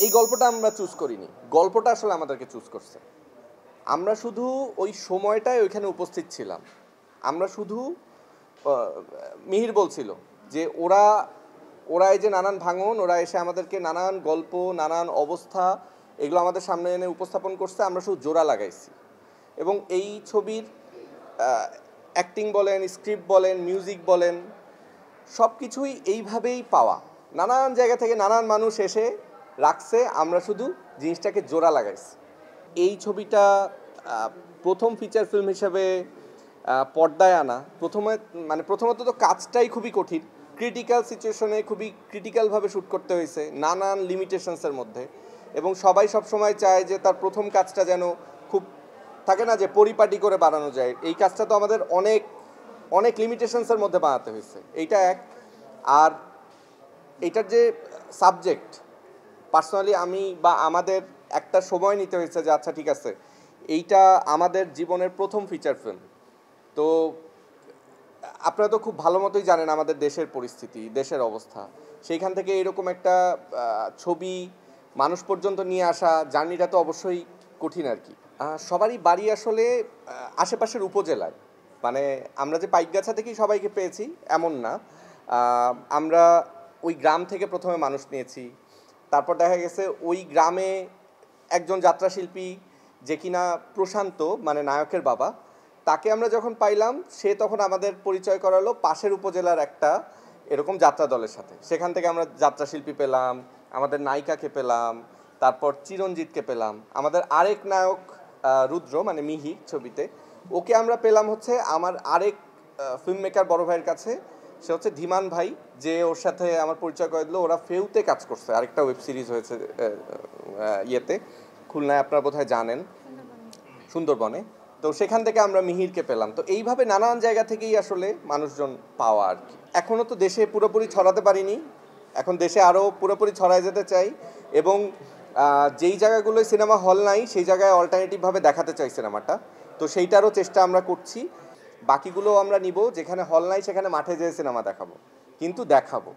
এই গল্পটা আমরা চুজ করিনি, গল্পটা আসলে আমাদেরকে চুজ করছে। আমরা শুধু ওই সময়টায় ওইখানে উপস্থিত ছিলাম। আমরা শুধু মিহির বলছিল যে ওরা ওরা এই যে নানান ভাঙন, ওরা এসে আমাদেরকে নানান গল্প, নানান অবস্থা এগুলো আমাদের সামনে এনে উপস্থাপন করছে, আমরা শুধু জোড়া লাগাইছি। এবং এই ছবির অ্যাক্টিং বলেন, স্ক্রিপ্ট বলেন, মিউজিক বলেন, সব কিছুই এইভাবেই পাওয়া। নানান জায়গা থেকে নানান মানুষ এসে রাখছে, আমরা শুধু জিনিসটাকে জোড়া লাগাইছি। এই ছবিটা প্রথম ফিচার ফিল্ম হিসেবে পর্দায় আনা প্রথমত তো কাজটাই খুবই কঠিন, ক্রিটিক্যাল সিচুয়েশনে খুবই ক্রিটিক্যালভাবে শ্যুট করতে হয়েছে নানান লিমিটেশনসের মধ্যে। এবং সবাই সবসময় চায় যে তার প্রথম কাজটা যেন খুব থাকে না যে পরিপাটি করে বানানো যায়, এই কাজটা তো আমাদের অনেক অনেক লিমিটেশনসের মধ্যে বানাতে হয়েছে, এইটা এক। আর এইটার যে সাবজেক্ট, পার্সোনালি আমি বা আমাদের একটা সময় নিতে হয়েছে যে আচ্ছা ঠিক আছে এইটা আমাদের জীবনের প্রথম ফিচার ফিল্ম। তো আপনারা তো খুব ভালো মতোই জানেন আমাদের দেশের পরিস্থিতি, দেশের অবস্থা, সেইখান থেকে এরকম একটা ছবি মানুষ পর্যন্ত নিয়ে আসা জার্নিটা তো অবশ্যই কঠিন আর কি। সবারই বাড়ি আসলে আশেপাশের উপজেলায়, মানে আমরা যে পাইকগাছা থেকেই সবাইকে পেয়েছি এমন না। আমরা ওই গ্রাম থেকে প্রথমে মানুষ নিয়েছি, তারপর দেখা গেছে ওই গ্রামে একজন যাত্রাশিল্পী যে কিনা প্রশান্ত, মানে নায়কের বাবা, তাকে আমরা যখন পাইলাম সে তখন আমাদের পরিচয় করালো পাশের উপজেলার একটা এরকম যাত্রা দলের সাথে। সেখান থেকে আমরা যাত্রাশিল্পী পেলাম, আমাদের নায়িকাকে পেলাম, তারপর চিরঞ্জিতকে পেলাম, আমাদের আরেক নায়ক রুদ্র মানে মিহির ছবিতে, ওকে আমরা পেলাম হচ্ছে আমার আরেক ফিল্ম মেকার বড় ভাইয়ের কাছে, সে হচ্ছে ধীমান ভাই, যে ওর সাথে আমার পরিচয় করে দিল। ওরা ফেউতে কাজ করছে, আরেকটা ওয়েব সিরিজ হয়েছে ইয়েতে, খুলনায়, আপনারা বোধহয় জানেন, সুন্দরবনে। তো সেখান থেকে আমরা মিহিরকে পেলাম। তো এইভাবে নানান জায়গা থেকেই আসলে মানুষজন পাওয়া আর কি। এখনও তো দেশে পুরোপুরি ছড়াতে পারিনি, এখন দেশে আরও পুরোপুরি ছড়ায় যেতে চাই। এবং যেই জায়গাগুলোয় সিনেমা হল নাই সেই জায়গায় অল্টারনেটিভভাবে দেখাতে চাই সিনেমাটা, তো সেইটারও চেষ্টা আমরা করছি। বাকিগুলো আমরা নিব, যেখানে হল নাই সেখানে মাঠে যেয়ে সিনেমা দেখাবো, কিন্তু দেখাবো।